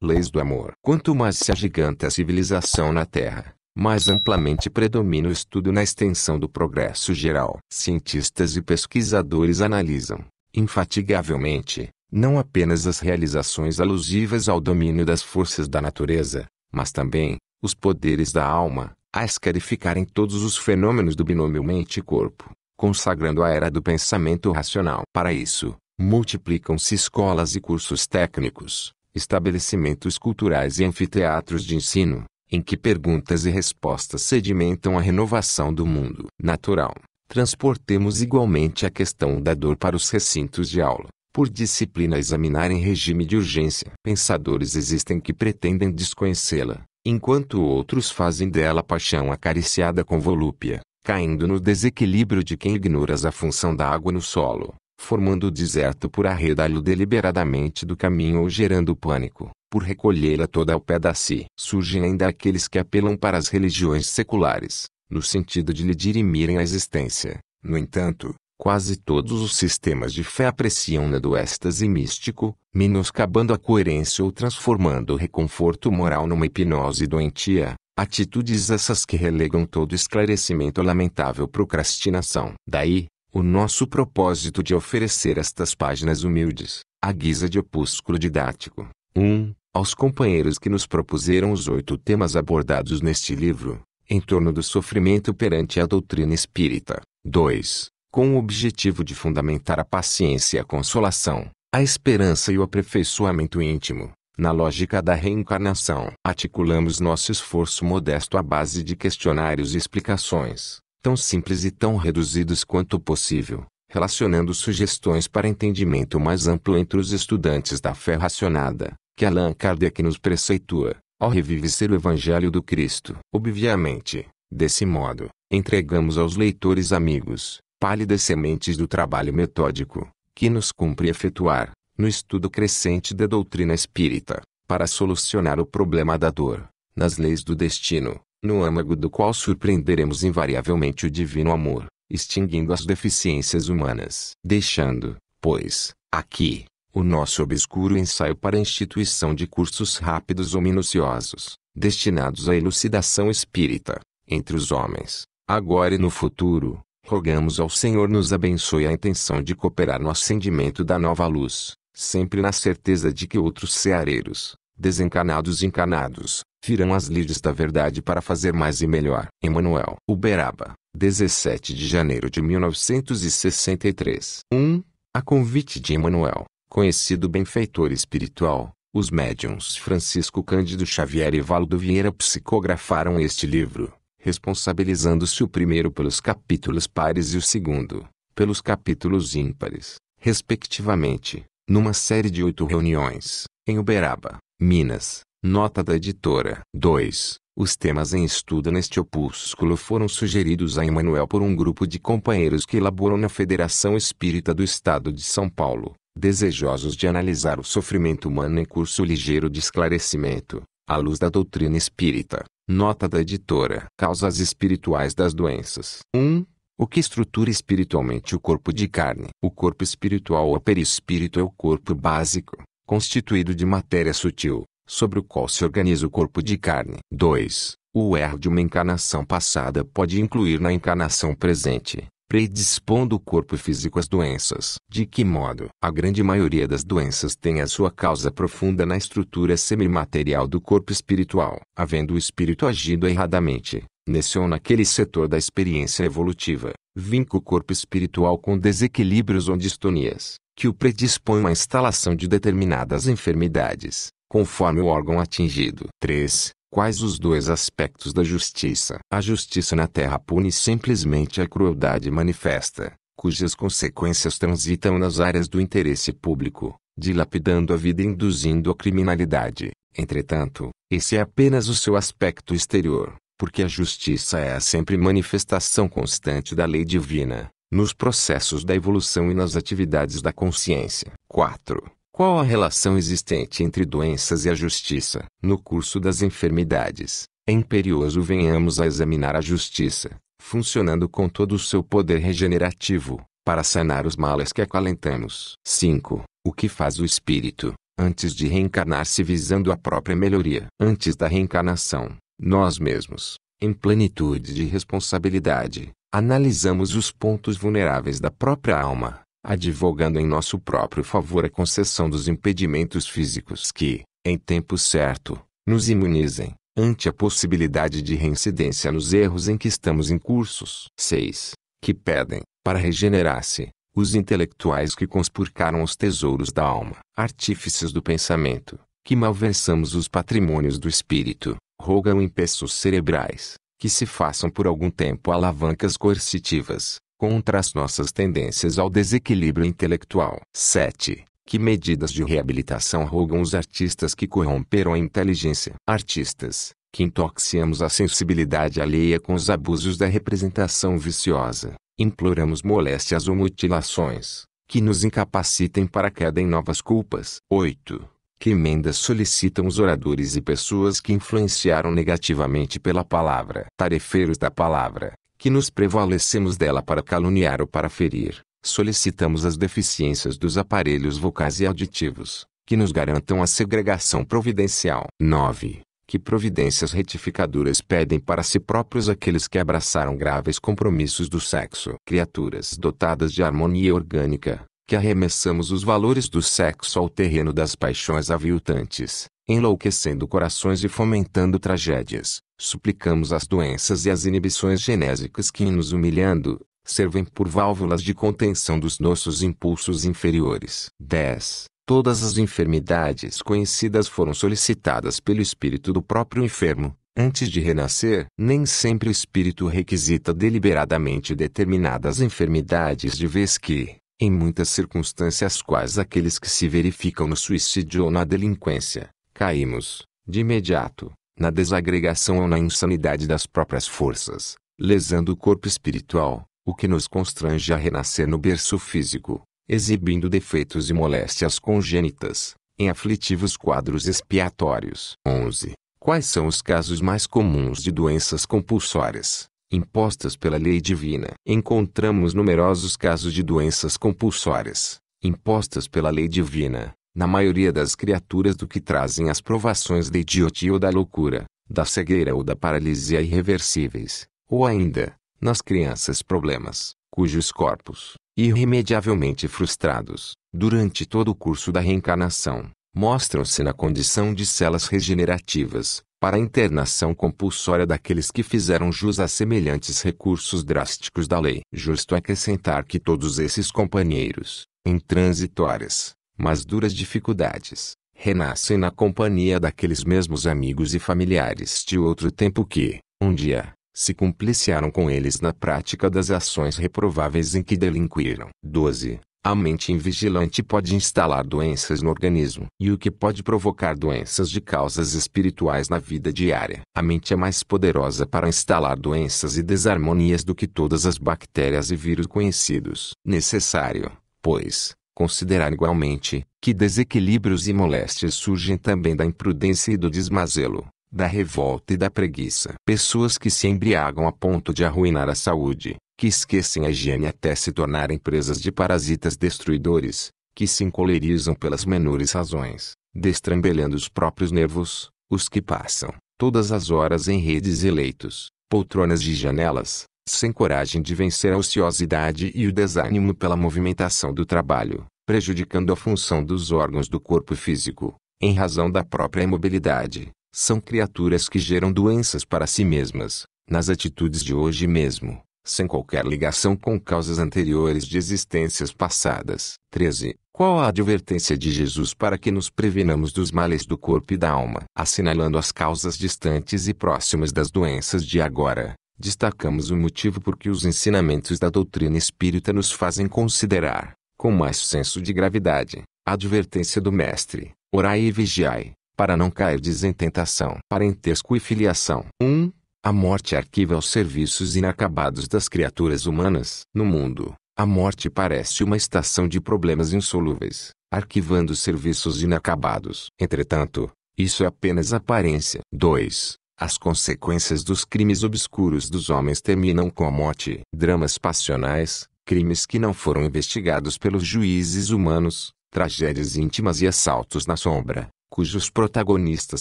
Leis do amor. Quanto mais se agiganta a civilização na Terra, mais amplamente predomina o estudo na extensão do progresso geral. Cientistas e pesquisadores analisam, infatigavelmente, não apenas as realizações alusivas ao domínio das forças da natureza, mas também os poderes da alma, a escarificarem todos os fenômenos do binômio mente-corpo, consagrando a era do pensamento racional. Para isso, multiplicam-se escolas e cursos técnicos, estabelecimentos culturais e anfiteatros de ensino, em que perguntas e respostas sedimentam a renovação do mundo natural. Transportemos igualmente a questão da dor para os recintos de aula, por disciplina a examinar em regime de urgência. Pensadores existem que pretendem desconhecê-la, enquanto outros fazem dela paixão acariciada com volúpia, caindo no desequilíbrio de quem ignora a função da água no solo, formando o deserto por arredá-lo deliberadamente do caminho ou gerando pânico, por recolhê-la toda ao pé da si. Surgem ainda aqueles que apelam para as religiões seculares, no sentido de lhe dirimirem a existência. No entanto, quase todos os sistemas de fé apreciam-na do êxtase místico, menoscabando a coerência ou transformando o reconforto moral numa hipnose doentia, atitudes essas que relegam todo esclarecimento à lamentável procrastinação. Daí, o nosso propósito de oferecer estas páginas humildes, à guisa de opúsculo didático. 1. Aos companheiros que nos propuseram os 8 temas abordados neste livro, em torno do sofrimento perante a doutrina espírita. 2. Com o objetivo de fundamentar a paciência e a consolação, a esperança e o aperfeiçoamento íntimo, na lógica da reencarnação. Articulamos nosso esforço modesto à base de questionários e explicações, tão simples e tão reduzidos quanto possível, relacionando sugestões para entendimento mais amplo entre os estudantes da fé racionada, que Allan Kardec nos preceitua, ao revivecer o Evangelho do Cristo. Obviamente, desse modo, entregamos aos leitores amigos, pálidas sementes do trabalho metódico, que nos cumpre efetuar, no estudo crescente da doutrina espírita, para solucionar o problema da dor, nas leis do destino, no âmago do qual surpreenderemos invariavelmente o divino amor, extinguindo as deficiências humanas. Deixando, pois, aqui, o nosso obscuro ensaio para a instituição de cursos rápidos ou minuciosos, destinados à elucidação espírita, entre os homens, agora e no futuro, rogamos ao Senhor nos abençoe a intenção de cooperar no acendimento da nova luz, sempre na certeza de que outros ceareiros, desencanados e encanados, virão às lides da verdade para fazer mais e melhor. Emanuel. Uberaba, 17 de janeiro de 1963. 1. A convite de Emanuel, conhecido benfeitor espiritual, os médiuns Francisco Cândido Xavier e Valdo Vieira psicografaram este livro, responsabilizando-se o primeiro pelos capítulos pares e o segundo, pelos capítulos ímpares, respectivamente, numa série de 8 reuniões, em Uberaba, Minas. Nota da editora. 2. Os temas em estudo neste opúsculo foram sugeridos a Emanuel por um grupo de companheiros que elaboram na Federação Espírita do Estado de São Paulo, desejosos de analisar o sofrimento humano em curso ligeiro de esclarecimento, à luz da doutrina espírita. Nota da editora. Causas espirituais das doenças. 1. O que estrutura espiritualmente o corpo de carne. O corpo espiritual ou perispírito é o corpo básico, constituído de matéria sutil, sobre o qual se organiza o corpo de carne. 2. O erro de uma encarnação passada pode incluir na encarnação presente, predispondo o corpo físico às doenças. De que modo? A grande maioria das doenças tem a sua causa profunda na estrutura semimaterial do corpo espiritual. Havendo o espírito agido erradamente, nesse ou naquele setor da experiência evolutiva, vinca o corpo espiritual com desequilíbrios ou distonias, que o predispõem à instalação de determinadas enfermidades, conforme o órgão atingido. 3. Quais os 2 aspectos da justiça? A justiça na terra pune simplesmente a crueldade manifesta, cujas consequências transitam nas áreas do interesse público, dilapidando a vida e induzindo a criminalidade. Entretanto, esse é apenas o seu aspecto exterior, porque a justiça é a sempre manifestação constante da lei divina, nos processos da evolução e nas atividades da consciência. 4. Qual a relação existente entre doenças e a justiça? No curso das enfermidades, é imperioso venhamos a examinar a justiça, funcionando com todo o seu poder regenerativo, para sanar os males que acalentamos. 5. O que faz o espírito, antes de reencarnar-se visando a própria melhoria. Antes da reencarnação, nós mesmos, em plenitude de responsabilidade, analisamos os pontos vulneráveis da própria alma, advogando em nosso próprio favor a concessão dos impedimentos físicos que, em tempo certo, nos imunizem ante a possibilidade de reincidência nos erros em que estamos incursos. 6. Que pedem, para regenerar-se, os intelectuais que conspurcaram os tesouros da alma, artífices do pensamento, que malversamos os patrimônios do espírito, rogam em peços cerebrais, que se façam por algum tempo alavancas coercitivas, contra as nossas tendências ao desequilíbrio intelectual. 7. Que medidas de reabilitação rogam os artistas que corromperam a inteligência. Artistas, que intoxicamos a sensibilidade alheia com os abusos da representação viciosa, imploramos moléstias ou mutilações, que nos incapacitem para a queda em novas culpas. 8. Que emendas solicitam os oradores e pessoas que influenciaram negativamente pela palavra. Tarefeiros da palavra, que nos prevalecemos dela para caluniar ou para ferir. Solicitamos as deficiências dos aparelhos vocais e auditivos, que nos garantam a segregação providencial. 9. Que providências retificadoras pedem para si próprios aqueles que abraçaram graves compromissos do sexo. Criaturas dotadas de harmonia orgânica, que arremessamos os valores do sexo ao terreno das paixões aviltantes, enlouquecendo corações e fomentando tragédias. Suplicamos as doenças e as inibições genésicas que, nos humilhando, servem por válvulas de contenção dos nossos impulsos inferiores. 10. Todas as enfermidades conhecidas foram solicitadas pelo espírito do próprio enfermo, antes de renascer. Nem sempre o espírito requisita deliberadamente determinadas enfermidades, de vez que, em muitas circunstâncias quais aqueles que se verificam no suicídio ou na delinquência, caímos, de imediato, na desagregação ou na insanidade das próprias forças, lesando o corpo espiritual, o que nos constrange a renascer no berço físico, exibindo defeitos e moléstias congênitas, em aflitivos quadros expiatórios. 11. Quais são os casos mais comuns de doenças compulsórias, impostas pela lei divina? Encontramos numerosos casos de doenças compulsórias, impostas pela lei divina, na maioria das criaturas do que trazem as provações da idiotia ou da loucura, da cegueira ou da paralisia irreversíveis, ou ainda, nas crianças problemas, cujos corpos, irremediavelmente frustrados, durante todo o curso da reencarnação, mostram-se na condição de celas regenerativas, para a internação compulsória daqueles que fizeram jus a semelhantes recursos drásticos da lei. Justo acrescentar que todos esses companheiros, em transitórias, mas duras dificuldades, renascem na companhia daqueles mesmos amigos e familiares de outro tempo que, um dia, se cumpliciaram com eles na prática das ações reprováveis em que delinquiram. 12. A mente invigilante pode instalar doenças no organismo. E o que pode provocar doenças de causas espirituais na vida diária? A mente é mais poderosa para instalar doenças e desarmonias do que todas as bactérias e vírus conhecidos. Necessário, pois, considerar igualmente, que desequilíbrios e moléstias surgem também da imprudência e do desmazelo, da revolta e da preguiça. Pessoas que se embriagam a ponto de arruinar a saúde, que esquecem a higiene até se tornarem presas de parasitas destruidores, que se encolerizam pelas menores razões, destrambelhando os próprios nervos, os que passam, todas as horas em redes e leitos, poltronas e janelas, sem coragem de vencer a ociosidade e o desânimo pela movimentação do trabalho, prejudicando a função dos órgãos do corpo físico, em razão da própria imobilidade. São criaturas que geram doenças para si mesmas, nas atitudes de hoje mesmo, sem qualquer ligação com causas anteriores de existências passadas. 13. Qual a advertência de Jesus para que nos prevenamos dos males do corpo e da alma? Assinalando as causas distantes e próximas das doenças de agora, destacamos o motivo por que os ensinamentos da doutrina espírita nos fazem considerar, com mais senso de gravidade, a advertência do Mestre: orai e vigiai, para não cairdes em tentação. Parentesco e filiação. 1. A morte arquiva os serviços inacabados das criaturas humanas. No mundo, a morte parece uma estação de problemas insolúveis, arquivando serviços inacabados. Entretanto, isso é apenas aparência. 2. As consequências dos crimes obscuros dos homens terminam com a morte. Dramas passionais, crimes que não foram investigados pelos juízes humanos, tragédias íntimas e assaltos na sombra, cujos protagonistas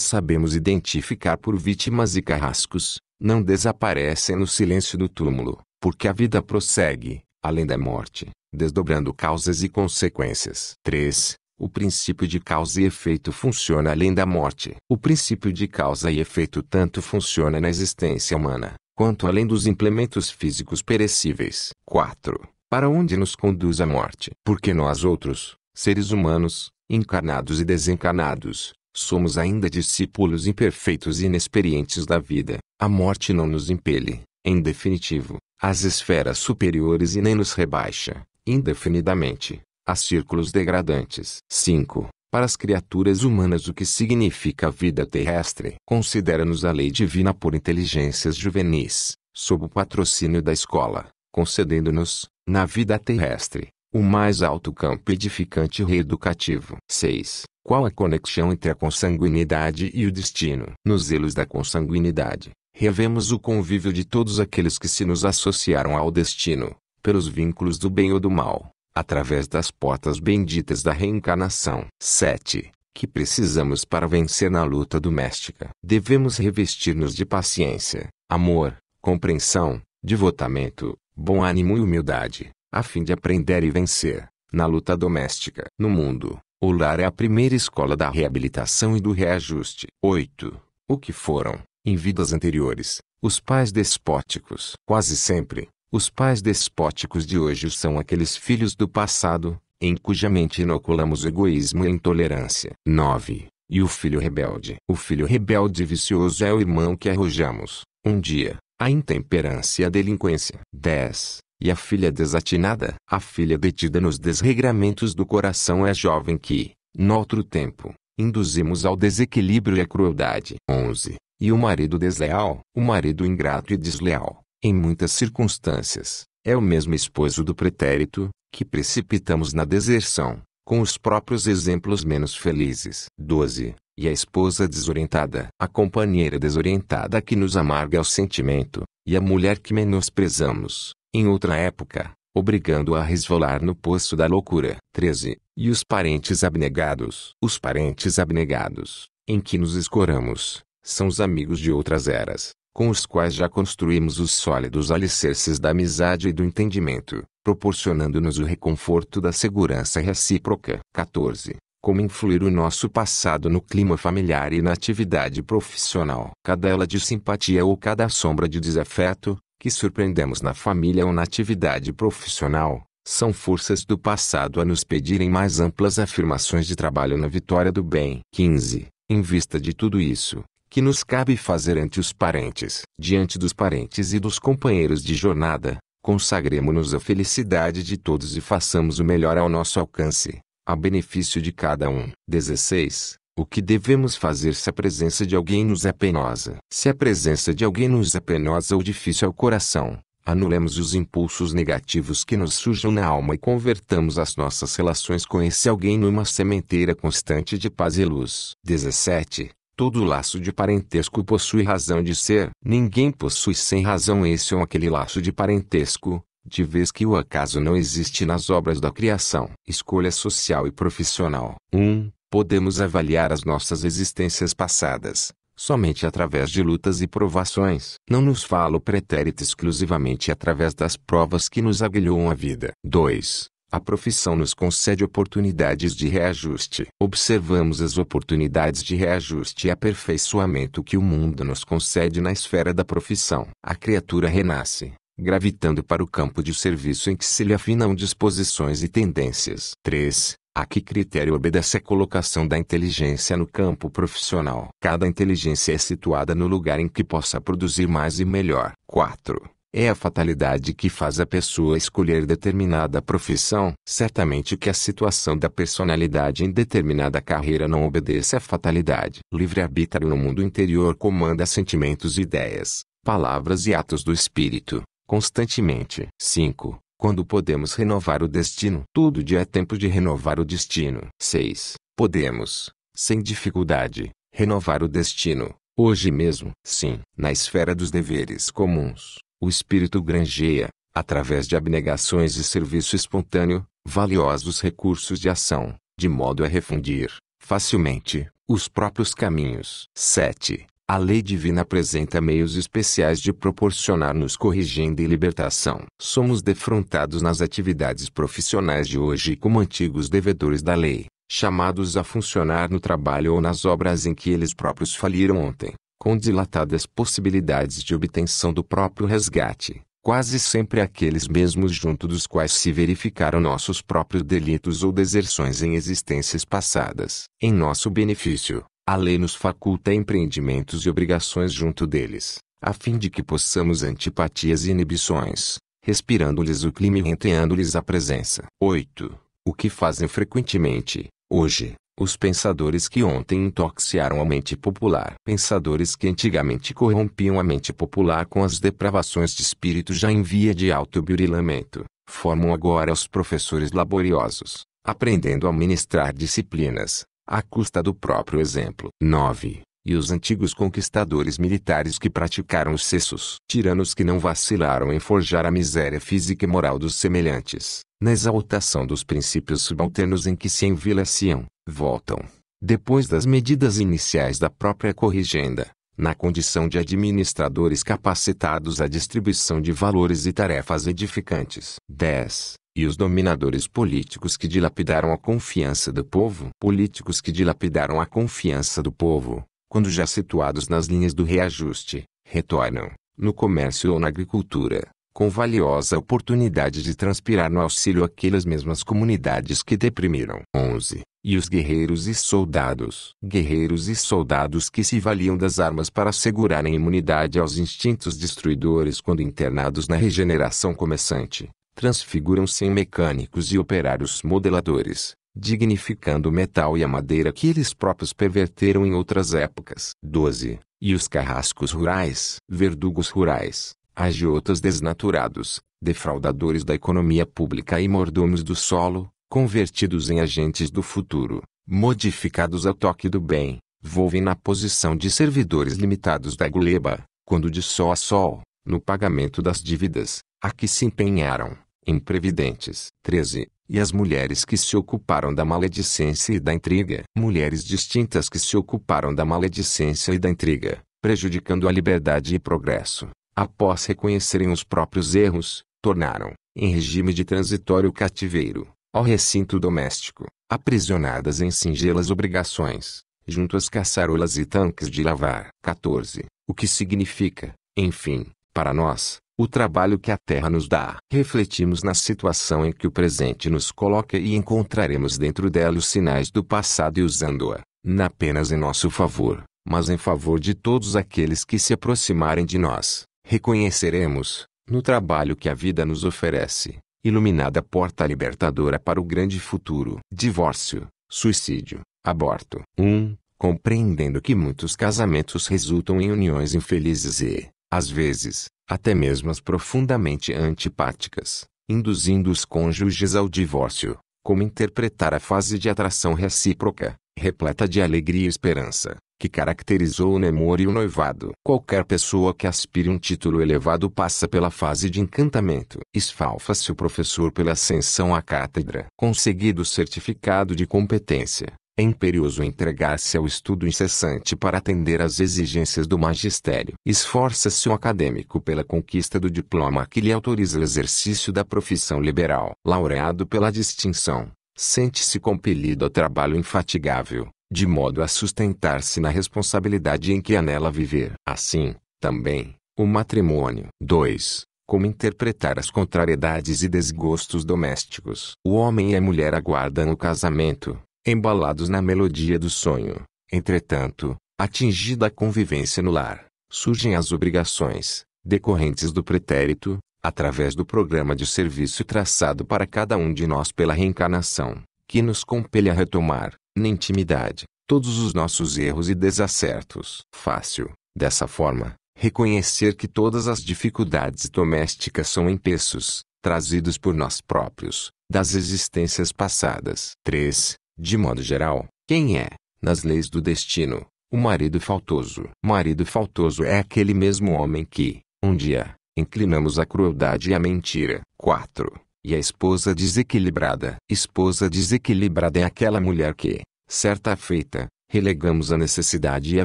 sabemos identificar por vítimas e carrascos, não desaparecem no silêncio do túmulo, porque a vida prossegue, além da morte, desdobrando causas e consequências. 3. O princípio de causa e efeito funciona além da morte. O princípio de causa e efeito tanto funciona na existência humana, quanto além dos implementos físicos perecíveis. 4. Para onde nos conduz a morte? Porque nós outros, seres humanos, encarnados e desencarnados, somos ainda discípulos imperfeitos e inexperientes da vida. A morte não nos impele, em definitivo, às esferas superiores e nem nos rebaixa, indefinidamente, a círculos degradantes. 5. Para as criaturas humanas o que significa a vida terrestre? Considera-nos a lei divina por inteligências juvenis, sob o patrocínio da escola, concedendo-nos, na vida terrestre, o mais alto campo edificante e reeducativo. 6. Qual a conexão entre a consanguinidade e o destino? Nos elos da consanguinidade, revemos o convívio de todos aqueles que se nos associaram ao destino, pelos vínculos do bem ou do mal, através das portas benditas da reencarnação. 7. Que precisamos para vencer na luta doméstica? Devemos revestir-nos de paciência, amor, compreensão, devotamento, bom ânimo e humildade, a fim de aprender e vencer, na luta doméstica. No mundo, o lar é a primeira escola da reabilitação e do reajuste. 8. O que foram, em vidas anteriores, os pais despóticos? Quase sempre, os pais despóticos de hoje são aqueles filhos do passado, em cuja mente inoculamos egoísmo e intolerância. 9. E o filho rebelde? O filho rebelde e vicioso é o irmão que arrojamos, um dia, à intemperância e à delinquência. 10. E a filha desatinada? A filha detida nos desregramentos do coração é a jovem que, noutro tempo, induzimos ao desequilíbrio e à crueldade. 11. E o marido desleal? O marido ingrato e desleal, em muitas circunstâncias, é o mesmo esposo do pretérito, que precipitamos na deserção, com os próprios exemplos menos felizes. 12. E a esposa desorientada? A companheira desorientada que nos amarga o sentimento, e a mulher que menosprezamos, em outra época, obrigando-a a resvalar no poço da loucura. 13. E os parentes abnegados? Os parentes abnegados, em que nos escoramos, são os amigos de outras eras, com os quais já construímos os sólidos alicerces da amizade e do entendimento, proporcionando-nos o reconforto da segurança recíproca. 14. Como influir o nosso passado no clima familiar e na atividade profissional? Cada ela de simpatia ou cada sombra de desafeto, que surpreendemos na família ou na atividade profissional, são forças do passado a nos pedirem mais amplas afirmações de trabalho na vitória do bem. 15. Em vista de tudo isso, que nos cabe fazer ante os parentes? Diante dos parentes e dos companheiros de jornada, consagremo-nos à felicidade de todos e façamos o melhor ao nosso alcance, a benefício de cada um. 16. O que devemos fazer se a presença de alguém nos é penosa? Se a presença de alguém nos é penosa ou difícil ao coração, anulemos os impulsos negativos que nos surjam na alma e convertamos as nossas relações com esse alguém numa sementeira constante de paz e luz. 17. Todo laço de parentesco possui razão de ser. Ninguém possui sem razão esse ou aquele laço de parentesco, de vez que o acaso não existe nas obras da criação. Escolha social e profissional. 1. Podemos avaliar as nossas existências passadas, somente através de lutas e provações. Não nos fala o pretérito exclusivamente através das provas que nos aguilham a vida. 2. A profissão nos concede oportunidades de reajuste. Observamos as oportunidades de reajuste e aperfeiçoamento que o mundo nos concede na esfera da profissão. A criatura renasce, gravitando para o campo de serviço em que se lhe afinam disposições e tendências. 3. A que critério obedece a colocação da inteligência no campo profissional? Cada inteligência é situada no lugar em que possa produzir mais e melhor. 4. É a fatalidade que faz a pessoa escolher determinada profissão? Certamente que a situação da personalidade em determinada carreira não obedece à fatalidade. Livre-arbítrio no mundo interior comanda sentimentos e ideias, palavras e atos do espírito, constantemente. 5. Quando podemos renovar o destino? Todo dia é tempo de renovar o destino. 6. Podemos, sem dificuldade, renovar o destino, hoje mesmo. Sim. Na esfera dos deveres comuns, o espírito granjeia, através de abnegações e serviço espontâneo, valiosos recursos de ação, de modo a refundir, facilmente, os próprios caminhos. 7. A lei divina apresenta meios especiais de proporcionar-nos corrigenda e libertação. Somos defrontados nas atividades profissionais de hoje como antigos devedores da lei, chamados a funcionar no trabalho ou nas obras em que eles próprios faliram ontem, com dilatadas possibilidades de obtenção do próprio resgate, quase sempre aqueles mesmos junto dos quais se verificaram nossos próprios delitos ou deserções em existências passadas. Em nosso benefício, a lei nos faculta empreendimentos e obrigações junto deles, a fim de que possamos antipatias e inibições, respirando-lhes o clima e renteando-lhes a presença. 8. O que fazem frequentemente, hoje, os pensadores que ontem intoxicaram a mente popular. Pensadores que antigamente corrompiam a mente popular com as depravações de espírito já em via de autoburilamento, formam agora os professores laboriosos, aprendendo a ministrar disciplinas, à custa do próprio exemplo. 9. E os antigos conquistadores militares que praticaram os cessos. Tiranos que não vacilaram em forjar a miséria física e moral dos semelhantes, na exaltação dos princípios subalternos em que se envileciam, voltam, depois das medidas iniciais da própria corrigenda, na condição de administradores capacitados à distribuição de valores e tarefas edificantes. 10. E os dominadores políticos que dilapidaram a confiança do povo. Políticos que dilapidaram a confiança do povo, quando já situados nas linhas do reajuste, retornam, no comércio ou na agricultura, com valiosa oportunidade de transpirar no auxílio aquelas mesmas comunidades que deprimiram. 11. E os guerreiros e soldados. Guerreiros e soldados que se valiam das armas para assegurarem imunidade aos instintos destruidores quando internados na regeneração começante, transfiguram-se em mecânicos e operários modeladores, dignificando o metal e a madeira que eles próprios perverteram em outras épocas. 12. E os carrascos rurais. Verdugos rurais, agiotas desnaturados, defraudadores da economia pública e mordomos do solo, convertidos em agentes do futuro, modificados ao toque do bem, volvem na posição de servidores limitados da gleba, quando de sol a sol, no pagamento das dívidas, a que se empenharam, imprevidentes. 13. E as mulheres que se ocuparam da maledicência e da intriga. Mulheres distintas que se ocuparam da maledicência e da intriga, prejudicando a liberdade e progresso, após reconhecerem os próprios erros, tornaram, em regime de transitório cativeiro, ao recinto doméstico, aprisionadas em singelas obrigações, junto às caçarolas e tanques de lavar. 14. O que significa, enfim, para nós, o trabalho que a terra nos dá. Refletimos na situação em que o presente nos coloca e encontraremos dentro dela os sinais do passado e usando-a, não apenas em nosso favor, mas em favor de todos aqueles que se aproximarem de nós. Reconheceremos, no trabalho que a vida nos oferece, iluminada porta libertadora para o grande futuro. Divórcio, suicídio, aborto. 1. Compreendendo que muitos casamentos resultam em uniões infelizes e, às vezes, até mesmo as profundamente antipáticas, induzindo os cônjuges ao divórcio. Como interpretar a fase de atração recíproca, repleta de alegria e esperança, que caracterizou o namoro e o noivado? Qualquer pessoa que aspire um título elevado passa pela fase de encantamento. Esfalfa-se o professor pela ascensão à cátedra. Conseguido o certificado de competência, é imperioso entregar-se ao estudo incessante para atender às exigências do magistério. Esforça-se o acadêmico pela conquista do diploma que lhe autoriza o exercício da profissão liberal. Laureado pela distinção, sente-se compelido ao trabalho infatigável, de modo a sustentar-se na responsabilidade em que anela viver. Assim, também, o matrimônio. 2. Como interpretar as contrariedades e desgostos domésticos. O homem e a mulher aguardam o casamento, embalados na melodia do sonho. Entretanto, atingida a convivência no lar, surgem as obrigações, decorrentes do pretérito, através do programa de serviço traçado para cada um de nós pela reencarnação, que nos compele a retomar, na intimidade, todos os nossos erros e desacertos. Fácil, dessa forma, reconhecer que todas as dificuldades domésticas são empeços, trazidos por nós próprios, das existências passadas. 3. De modo geral, quem é, nas leis do destino, o marido faltoso? Marido faltoso é aquele mesmo homem que, um dia, inclinamos à crueldade e à mentira. 4. E a esposa desequilibrada. Esposa desequilibrada é aquela mulher que, certa feita, relegamos a necessidade e a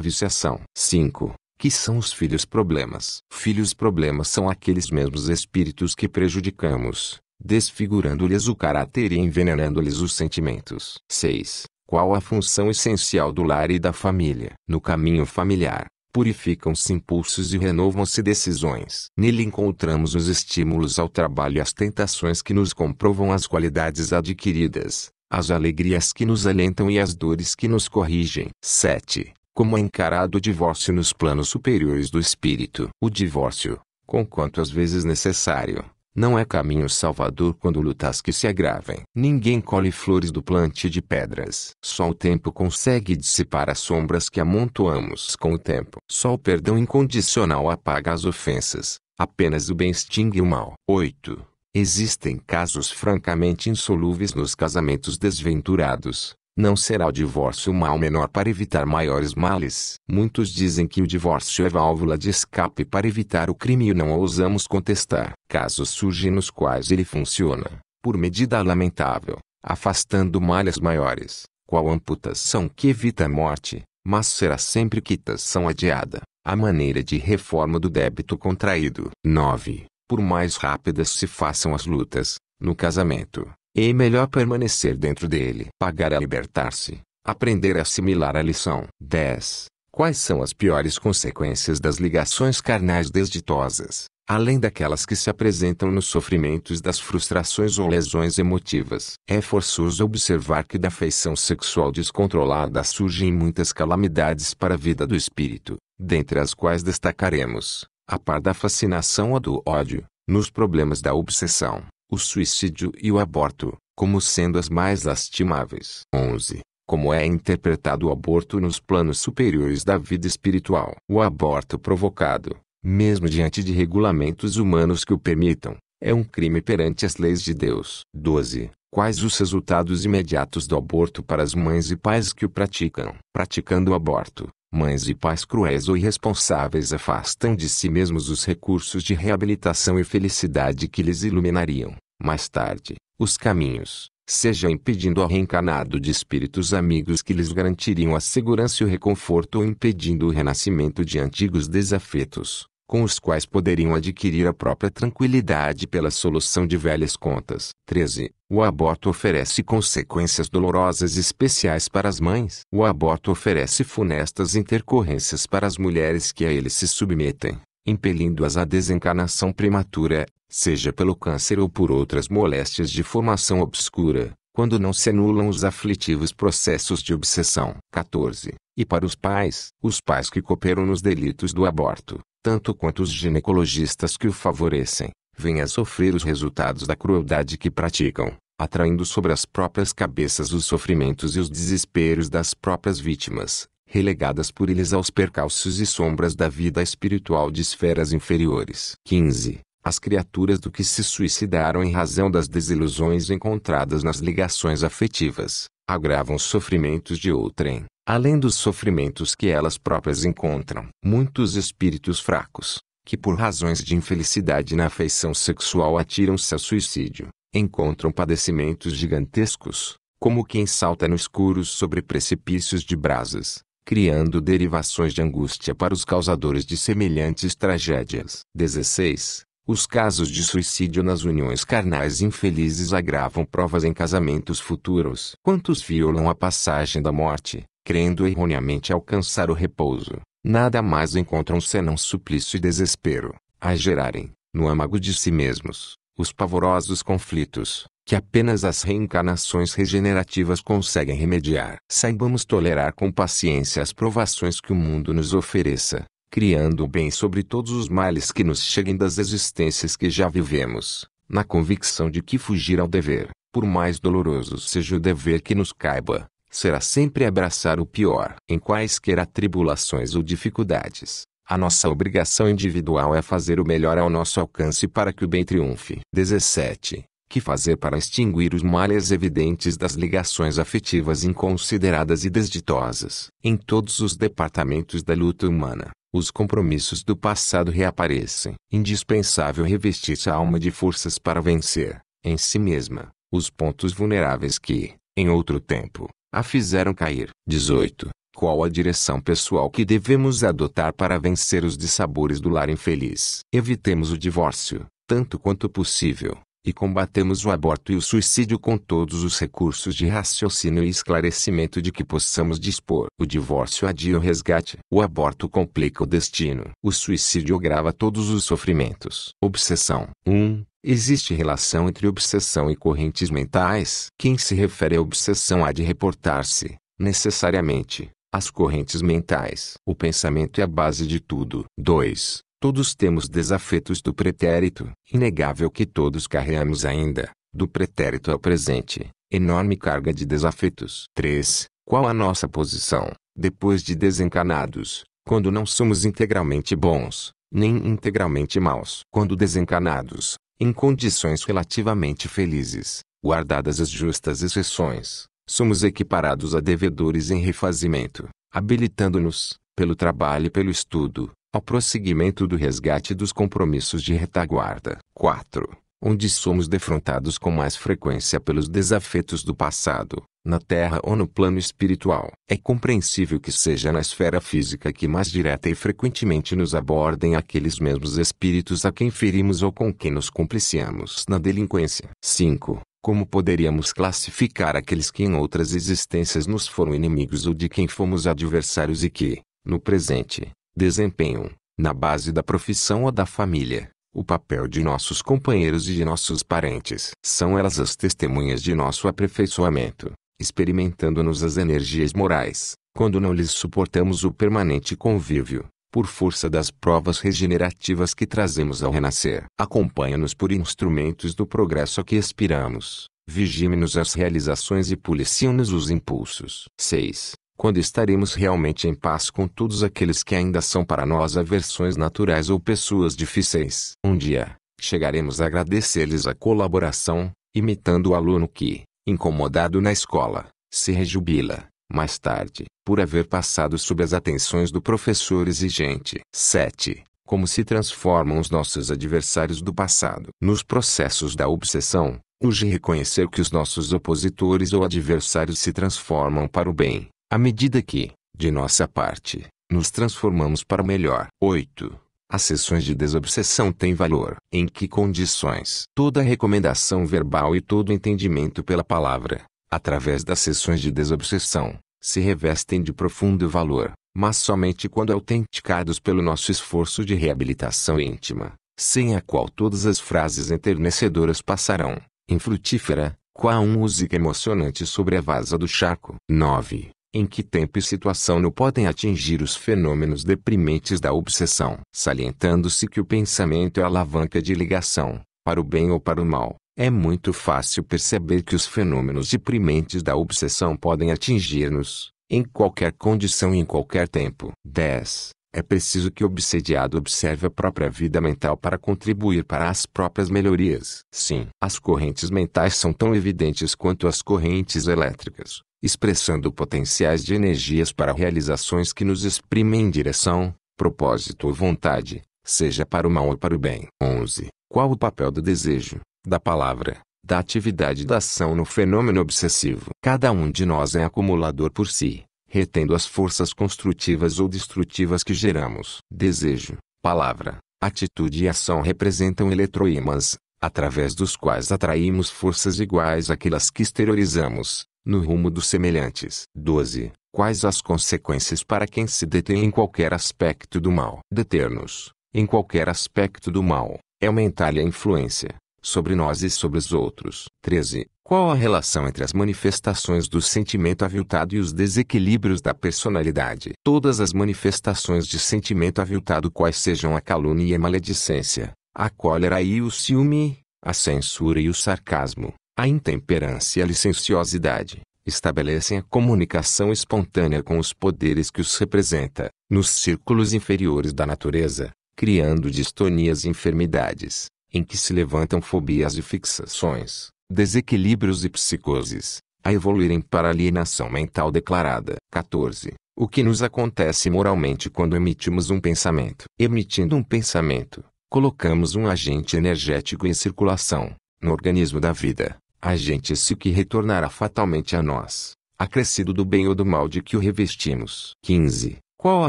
viciação. 5. Que são os filhos problemas? Filhos problemas são aqueles mesmos espíritos que prejudicamos, desfigurando-lhes o caráter e envenenando-lhes os sentimentos. 6. Qual a função essencial do lar e da família? No caminho familiar, purificam-se impulsos e renovam-se decisões. Nele encontramos os estímulos ao trabalho e as tentações que nos comprovam as qualidades adquiridas, as alegrias que nos alentam e as dores que nos corrigem. 7. Como é encarado o divórcio nos planos superiores do espírito? O divórcio, conquanto às vezes necessário, não é caminho salvador quando lutas que se agravem. Ninguém colhe flores do plantio de pedras. Só o tempo consegue dissipar as sombras que amontoamos com o tempo. Só o perdão incondicional apaga as ofensas. Apenas o bem extingue o mal. 8. Existem casos francamente insolúveis nos casamentos desventurados. Não será o divórcio o mal menor para evitar maiores males. Muitos dizem que o divórcio é válvula de escape para evitar o crime e não ousamos contestar. Casos surgem nos quais ele funciona, por medida lamentável, afastando males maiores, qual amputação que evita a morte, mas será sempre quitação adiada, a maneira de reforma do débito contraído. 9. Por mais rápidas se façam as lutas, no casamento, é melhor permanecer dentro dele. Pagar a libertar-se. Aprender a assimilar a lição. 10. Quais são as piores consequências das ligações carnais desditosas, além daquelas que se apresentam nos sofrimentos das frustrações ou lesões emotivas? É forçoso observar que da afeição sexual descontrolada surgem muitas calamidades para a vida do espírito, dentre as quais destacaremos, a par da fascinação ou do ódio, nos problemas da obsessão, o suicídio e o aborto, como sendo as mais lastimáveis. 11. Como é interpretado o aborto nos planos superiores da vida espiritual? O aborto provocado, mesmo diante de regulamentos humanos que o permitam, é um crime perante as leis de Deus. 12. Quais os resultados imediatos do aborto para as mães e pais que o praticam? Praticando o aborto, mães e pais cruéis ou irresponsáveis afastam de si mesmos os recursos de reabilitação e felicidade que lhes iluminariam, mais tarde, os caminhos, seja impedindo ao reencarnado de espíritos amigos que lhes garantiriam a segurança e o reconforto ou impedindo o renascimento de antigos desafetos, com os quais poderiam adquirir a própria tranquilidade pela solução de velhas contas. 13. O aborto oferece consequências dolorosas especiais para as mães. O aborto oferece funestas intercorrências para as mulheres que a ele se submetem, impelindo-as à desencarnação prematura, seja pelo câncer ou por outras moléstias de formação obscura, quando não se anulam os aflitivos processos de obsessão. 14. E para os pais que cooperam nos delitos do aborto, tanto quanto os ginecologistas que o favorecem, vêm a sofrer os resultados da crueldade que praticam, atraindo sobre as próprias cabeças os sofrimentos e os desesperos das próprias vítimas, relegadas por eles aos percalços e sombras da vida espiritual de esferas inferiores. 15. As criaturas do que se suicidaram em razão das desilusões encontradas nas ligações afetivas, agravam os sofrimentos de outrem, além dos sofrimentos que elas próprias encontram. Muitos espíritos fracos, que por razões de infelicidade na afeição sexual atiram-se ao suicídio, encontram padecimentos gigantescos, como quem salta no escuro sobre precipícios de brasas, criando derivações de angústia para os causadores de semelhantes tragédias. 16. Os casos de suicídio nas uniões carnais infelizes agravam provas em casamentos futuros. Quantos violam a passagem da morte, crendo erroneamente alcançar o repouso, nada mais encontram senão suplício e desespero, a gerarem, no âmago de si mesmos, os pavorosos conflitos, que apenas as reencarnações regenerativas conseguem remediar. Saibamos tolerar com paciência as provações que o mundo nos ofereça, criando o bem sobre todos os males que nos cheguem das existências que já vivemos, na convicção de que fugir ao dever, por mais doloroso seja o dever que nos caiba, será sempre abraçar o pior. Em quaisquer atribulações ou dificuldades, a nossa obrigação individual é fazer o melhor ao nosso alcance para que o bem triunfe. 17. Que fazer para extinguir os males evidentes das ligações afetivas inconsideradas e desditosas? Em todos os departamentos da luta humana, os compromissos do passado reaparecem. Indispensável revestir-se a alma de forças para vencer, em si mesma, os pontos vulneráveis que, em outro tempo, a fizeram cair. 18. Qual a direção pessoal que devemos adotar para vencer os dissabores do lar infeliz? Evitemos o divórcio, tanto quanto possível, e combatemos o aborto e o suicídio com todos os recursos de raciocínio e esclarecimento de que possamos dispor. O divórcio adia o resgate. O aborto complica o destino. O suicídio agrava todos os sofrimentos. Obsessão. 1. Existe relação entre obsessão e correntes mentais? Quem se refere à obsessão há de reportar-se, necessariamente, às correntes mentais. O pensamento é a base de tudo. 2. Todos temos desafetos do pretérito. Inegável que todos carregamos ainda, do pretérito ao presente, enorme carga de desafetos. 3. Qual a nossa posição, depois de desencanados, quando não somos integralmente bons, nem integralmente maus? Quando desencanados, em condições relativamente felizes, guardadas as justas exceções, somos equiparados a devedores em refazimento, habilitando-nos, pelo trabalho e pelo estudo, ao prosseguimento do resgate dos compromissos de retaguarda. 4. Onde somos defrontados com mais frequência pelos desafetos do passado, na terra ou no plano espiritual. É compreensível que seja na esfera física que mais direta e frequentemente nos abordem aqueles mesmos espíritos a quem ferimos ou com quem nos compliciamos na delinquência. 5. Como poderíamos classificar aqueles que em outras existências nos foram inimigos ou de quem fomos adversários e que, no presente, desempenham, na base da profissão ou da família, o papel de nossos companheiros e de nossos parentes? São elas as testemunhas de nosso aperfeiçoamento, experimentando-nos as energias morais, quando não lhes suportamos o permanente convívio, por força das provas regenerativas que trazemos ao renascer. Acompanha-nos por instrumentos do progresso a que aspiramos, vigime-nos as realizações e policiam-nos os impulsos. 6. Quando estaremos realmente em paz com todos aqueles que ainda são para nós aversões naturais ou pessoas difíceis? Um dia, chegaremos a agradecer-lhes a colaboração, imitando o aluno que, incomodado na escola, se rejubila, mais tarde, por haver passado sob as atenções do professor exigente. 7. Como se transformam os nossos adversários do passado? Nos processos da obsessão, urge reconhecer que os nossos opositores ou adversários se transformam para o bem, à medida que, de nossa parte, nos transformamos para o melhor. 8. As sessões de desobsessão têm valor. Em que condições? Toda recomendação verbal e todo entendimento pela palavra, através das sessões de desobsessão, se revestem de profundo valor, mas somente quando autenticados pelo nosso esforço de reabilitação íntima, sem a qual todas as frases enternecedoras passarão, infrutífera, qual música emocionante sobre a vasa do charco. 9. Em que tempo e situação não podem atingir os fenômenos deprimentes da obsessão? Salientando-se que o pensamento é a alavanca de ligação, para o bem ou para o mal, é muito fácil perceber que os fenômenos deprimentes da obsessão podem atingir-nos, em qualquer condição e em qualquer tempo. 10. É preciso que o obsediado observe a própria vida mental para contribuir para as próprias melhorias. Sim, as correntes mentais são tão evidentes quanto as correntes elétricas, expressando potenciais de energias para realizações que nos exprimem em direção, propósito ou vontade, seja para o mal ou para o bem. 11. Qual o papel do desejo, da palavra, da atividade e da ação no fenômeno obsessivo? Cada um de nós é acumulador por si, retendo as forças construtivas ou destrutivas que geramos. Desejo, palavra, atitude e ação representam eletroímãs, através dos quais atraímos forças iguais àquelas que exteriorizamos, no rumo dos semelhantes. 12. Quais as consequências para quem se detém em qualquer aspecto do mal? Deter-nos, em qualquer aspecto do mal, é aumentar a influência, sobre nós e sobre os outros. 13. Qual a relação entre as manifestações do sentimento aviltado e os desequilíbrios da personalidade? Todas as manifestações de sentimento aviltado, quais sejam a calúnia e a maledicência, a cólera e o ciúme, a censura e o sarcasmo, a intemperância e a licenciosidade, estabelecem a comunicação espontânea com os poderes que os representa, nos círculos inferiores da natureza, criando distonias e enfermidades, em que se levantam fobias e fixações, desequilíbrios e psicoses, a evoluírem para alienação mental declarada. 14. O que nos acontece moralmente quando emitimos um pensamento? Emitindo um pensamento, colocamos um agente energético em circulação, no organismo da vida, agente-se que retornará fatalmente a nós, acrescido do bem ou do mal de que o revestimos. 15. Qual a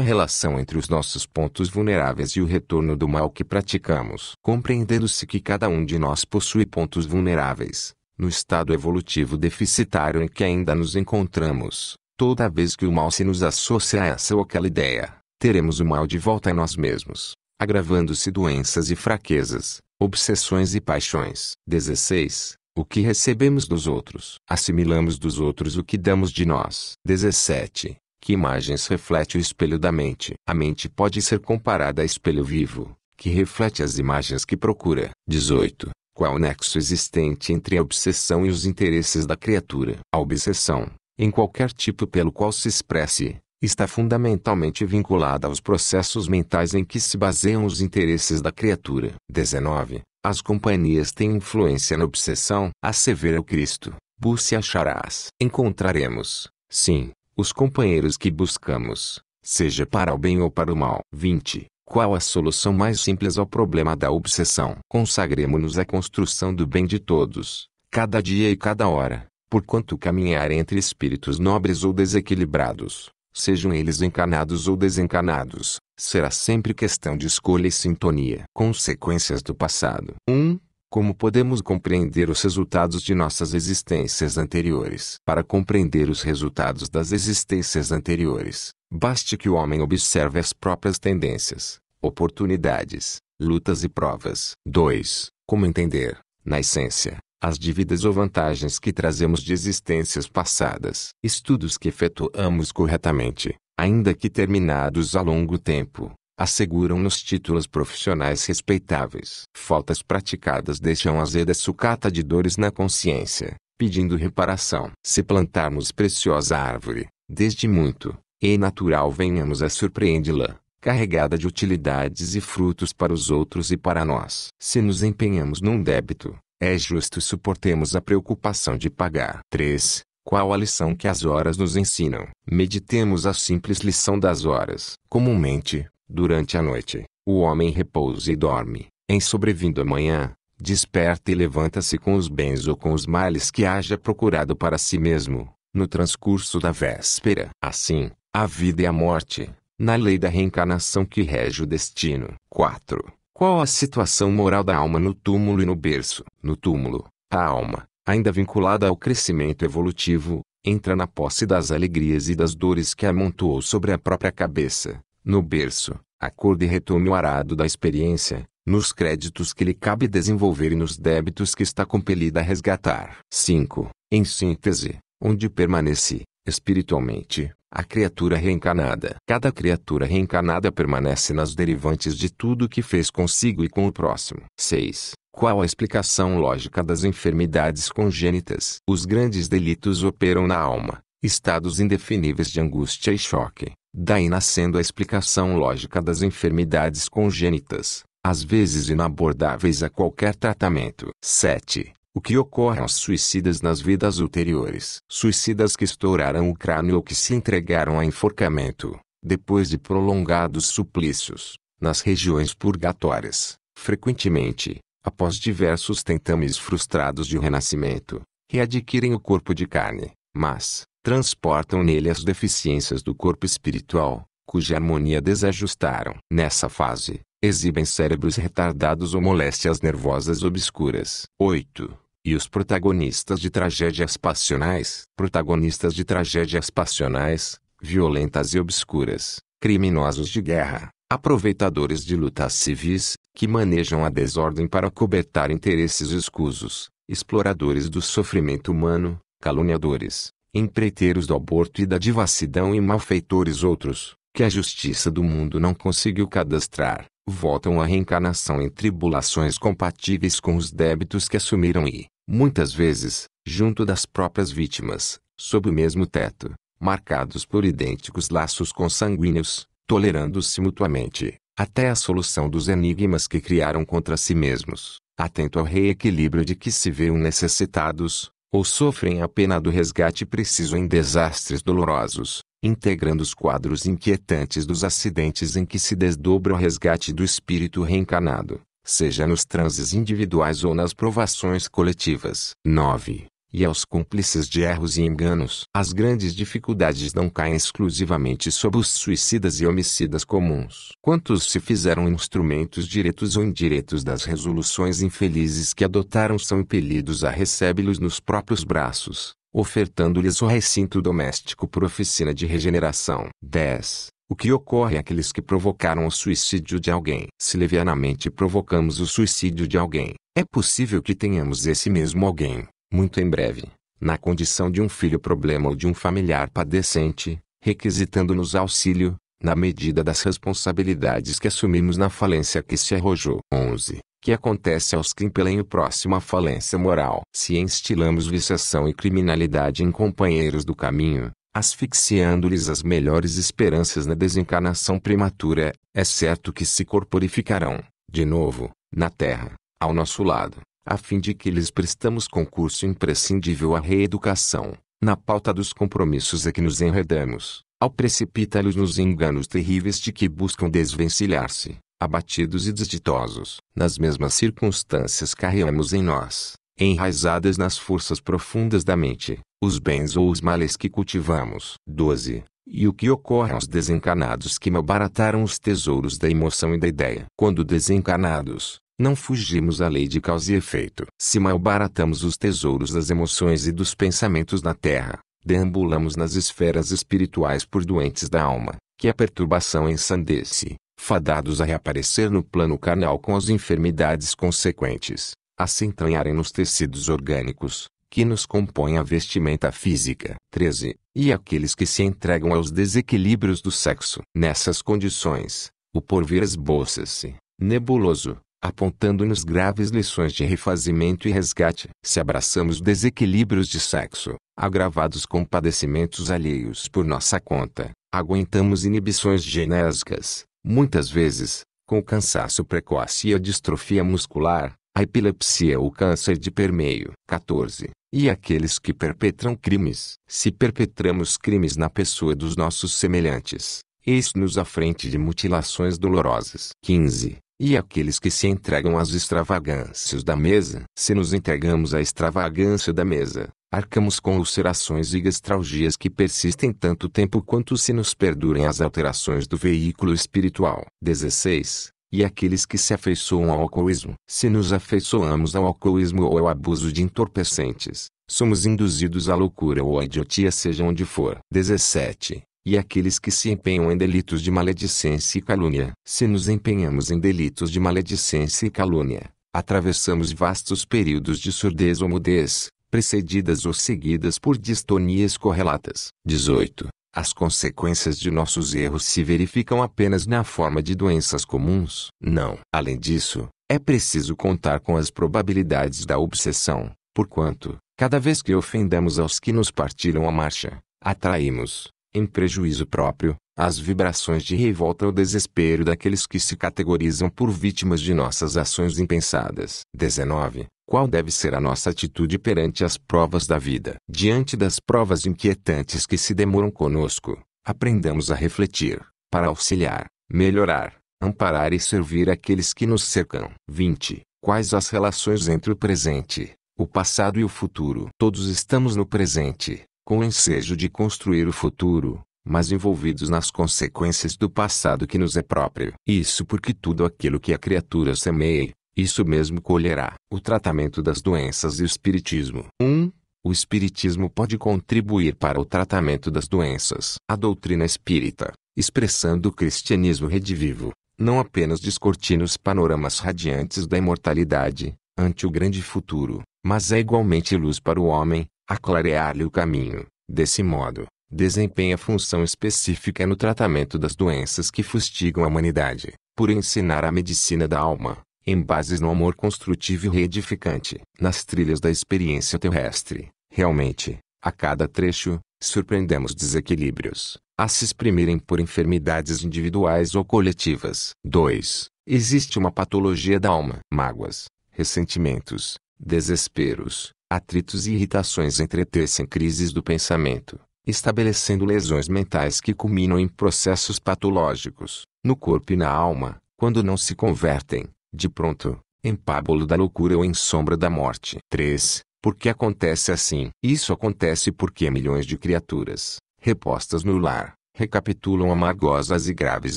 relação entre os nossos pontos vulneráveis e o retorno do mal que praticamos? Compreendendo-se que cada um de nós possui pontos vulneráveis, no estado evolutivo deficitário em que ainda nos encontramos, toda vez que o mal se nos associa a essa ou aquela ideia, teremos o mal de volta em nós mesmos, agravando-se doenças e fraquezas, obsessões e paixões. 16. O que recebemos dos outros. Assimilamos dos outros o que damos de nós. 17. Que imagens reflete o espelho da mente? A mente pode ser comparada a espelho vivo, que reflete as imagens que procura. 18. Qual o nexo existente entre a obsessão e os interesses da criatura? A obsessão, em qualquer tipo pelo qual se expresse, está fundamentalmente vinculada aos processos mentais em que se baseiam os interesses da criatura. 19. As companhias têm influência na obsessão. Assevera o Cristo: busque e acharás. Encontraremos, sim, os companheiros que buscamos, seja para o bem ou para o mal. 20. Qual a solução mais simples ao problema da obsessão? Consagremo-nos à construção do bem de todos, cada dia e cada hora, porquanto caminhar entre espíritos nobres ou desequilibrados, sejam eles encarnados ou desencarnados, será sempre questão de escolha e sintonia. Consequências do passado. 1. Como podemos compreender os resultados de nossas existências anteriores? Para compreender os resultados das existências anteriores, baste que o homem observe as próprias tendências, oportunidades, lutas e provas. 2. Como entender, na essência, as dívidas ou vantagens que trazemos de existências passadas. Estudos que efetuamos corretamente, ainda que terminados a longo tempo, asseguram-nos títulos profissionais respeitáveis. Faltas praticadas deixam azeda sucata de dores na consciência, pedindo reparação. Se plantarmos preciosa árvore, desde muito, é natural venhamos a surpreendê-la, carregada de utilidades e frutos para os outros e para nós. Se nos empenhamos num débito, é justo suportemos a preocupação de pagar. 3. Qual a lição que as horas nos ensinam? Meditemos a simples lição das horas. Comumente, durante a noite, o homem repousa e dorme. Em sobrevindo a manhã, desperta e levanta-se com os bens ou com os males que haja procurado para si mesmo, no transcurso da véspera. Assim, a vida e a morte, na lei da reencarnação que rege o destino. 4. Qual a situação moral da alma no túmulo e no berço? No túmulo, a alma, ainda vinculada ao crescimento evolutivo, entra na posse das alegrias e das dores que amontoou sobre a própria cabeça. No berço, acorda e retome o arado da experiência, nos créditos que lhe cabe desenvolver e nos débitos que está compelida a resgatar. 5. Em síntese, onde permanece, espiritualmente, a criatura reencarnada. Cada criatura reencarnada permanece nas derivantes de tudo que fez consigo e com o próximo. 6. Qual a explicação lógica das enfermidades congênitas? Os grandes delitos operam na alma, estados indefiníveis de angústia e choque. Daí nascendo a explicação lógica das enfermidades congênitas, às vezes inabordáveis a qualquer tratamento. 7. O que ocorre aos suicidas nas vidas ulteriores? Suicidas que estouraram o crânio ou que se entregaram a enforcamento, depois de prolongados suplícios, nas regiões purgatórias, frequentemente, após diversos tentames frustrados de renascimento, readquirem o corpo de carne, mas transportam nele as deficiências do corpo espiritual, cuja harmonia desajustaram. Nessa fase, exibem cérebros retardados ou moléstias nervosas obscuras. 8. E os protagonistas de tragédias passionais? Protagonistas de tragédias passionais, violentas e obscuras, criminosos de guerra, aproveitadores de lutas civis, que manejam a desordem para cobertar interesses escusos, exploradores do sofrimento humano, caluniadores, empreiteiros do aborto e da devassidão e malfeitores outros, que a justiça do mundo não conseguiu cadastrar, voltam à reencarnação em tribulações compatíveis com os débitos que assumiram e, muitas vezes, junto das próprias vítimas, sob o mesmo teto, marcados por idênticos laços consanguíneos, tolerando-se mutuamente, até a solução dos enigmas que criaram contra si mesmos, atento ao reequilíbrio de que se veem necessitados, ou sofrem a pena do resgate preciso em desastres dolorosos, integrando os quadros inquietantes dos acidentes em que se desdobra o resgate do espírito reencarnado, seja nos transes individuais ou nas provações coletivas. 9. E aos cúmplices de erros e enganos. As grandes dificuldades não caem exclusivamente sobre os suicidas e homicidas comuns. Quantos se fizeram instrumentos diretos ou indiretos das resoluções infelizes que adotaram são impelidos a recebê-los nos próprios braços, ofertando-lhes o recinto doméstico por oficina de regeneração. 10. O que ocorre àqueles que provocaram o suicídio de alguém? Se levianamente provocamos o suicídio de alguém, é possível que tenhamos esse mesmo alguém, muito em breve, na condição de um filho problema ou de um familiar padecente, requisitando-nos auxílio, na medida das responsabilidades que assumimos na falência que se arrojou. 11. Que acontece aos que impelem o próximo à falência moral? Se instilamos viciação e criminalidade em companheiros do caminho, asfixiando-lhes as melhores esperanças na desencarnação prematura, é certo que se corporificarão, de novo, na terra, ao nosso lado, a fim de que lhes prestamos concurso imprescindível à reeducação, na pauta dos compromissos a que nos enredamos, ao precipitá-los nos enganos terríveis de que buscam desvencilhar-se, abatidos e desditosos. Nas mesmas circunstâncias carregamos em nós, enraizadas nas forças profundas da mente, os bens ou os males que cultivamos. 12. E o que ocorre aos desencarnados que malbarataram os tesouros da emoção e da ideia? Quando desencarnados, não fugimos à lei de causa e efeito. Se malbaratamos os tesouros das emoções e dos pensamentos na terra, deambulamos nas esferas espirituais por doentes da alma, que a perturbação ensandece, fadados a reaparecer no plano carnal com as enfermidades consequentes, a se entranharem nos tecidos orgânicos, que nos compõem a vestimenta física. 13. E aqueles que se entregam aos desequilíbrios do sexo. Nessas condições, o porvir esboça-se, nebuloso, apontando-nos graves lições de refazimento e resgate. Se abraçamos desequilíbrios de sexo, agravados com padecimentos alheios por nossa conta, aguentamos inibições genésicas, muitas vezes, com o cansaço precoce e a distrofia muscular, a epilepsia ou câncer de permeio. 14. E aqueles que perpetram crimes. Se perpetramos crimes na pessoa dos nossos semelhantes, eis-nos à frente de mutilações dolorosas. 15. E aqueles que se entregam às extravagâncias da mesa. Se nos entregamos à extravagância da mesa, arcamos com ulcerações e gastralgias que persistem tanto tempo quanto se nos perdurem as alterações do veículo espiritual. 16. E aqueles que se afeiçoam ao alcoolismo. Se nos afeiçoamos ao alcoolismo ou ao abuso de entorpecentes, somos induzidos à loucura ou à idiotia seja onde for. 17. E aqueles que se empenham em delitos de maledicência e calúnia. Se nos empenhamos em delitos de maledicência e calúnia, atravessamos vastos períodos de surdez ou mudez, precedidas ou seguidas por distonias correlatas. 18. As consequências de nossos erros se verificam apenas na forma de doenças comuns? Não. Além disso, é preciso contar com as probabilidades da obsessão, porquanto, cada vez que ofendemos aos que nos partilham a marcha, atraímos, em prejuízo próprio, as vibrações de revolta ou desespero daqueles que se categorizam por vítimas de nossas ações impensadas. 19. Qual deve ser a nossa atitude perante as provas da vida? Diante das provas inquietantes que se demoram conosco, aprendamos a refletir, para auxiliar, melhorar, amparar e servir aqueles que nos cercam. 20. Quais as relações entre o presente, o passado e o futuro? Todos estamos no presente, com o ensejo de construir o futuro, mas envolvidos nas consequências do passado que nos é próprio. Isso porque tudo aquilo que a criatura semeia, isso mesmo colherá. O tratamento das doenças e o espiritismo. 1. O espiritismo pode contribuir para o tratamento das doenças. A doutrina espírita, expressando o cristianismo redivivo, não apenas descortina os panoramas radiantes da imortalidade, ante o grande futuro, mas é igualmente luz para o homem, a clarear-lhe o caminho. Desse modo, desempenha função específica no tratamento das doenças que fustigam a humanidade, por ensinar a medicina da alma, em bases no amor construtivo e reedificante. Nas trilhas da experiência terrestre, realmente, a cada trecho, surpreendemos desequilíbrios, a se exprimirem por enfermidades individuais ou coletivas. 2. Existe uma patologia da alma. Mágoas, ressentimentos, desesperos, atritos e irritações entretecem crises do pensamento, estabelecendo lesões mentais que culminam em processos patológicos, no corpo e na alma, quando não se convertem, De pronto, em pábulo da loucura ou em sombra da morte. 3. Por que acontece assim? Isso acontece porque milhões de criaturas, repostas no lar, recapitulam amargosas e graves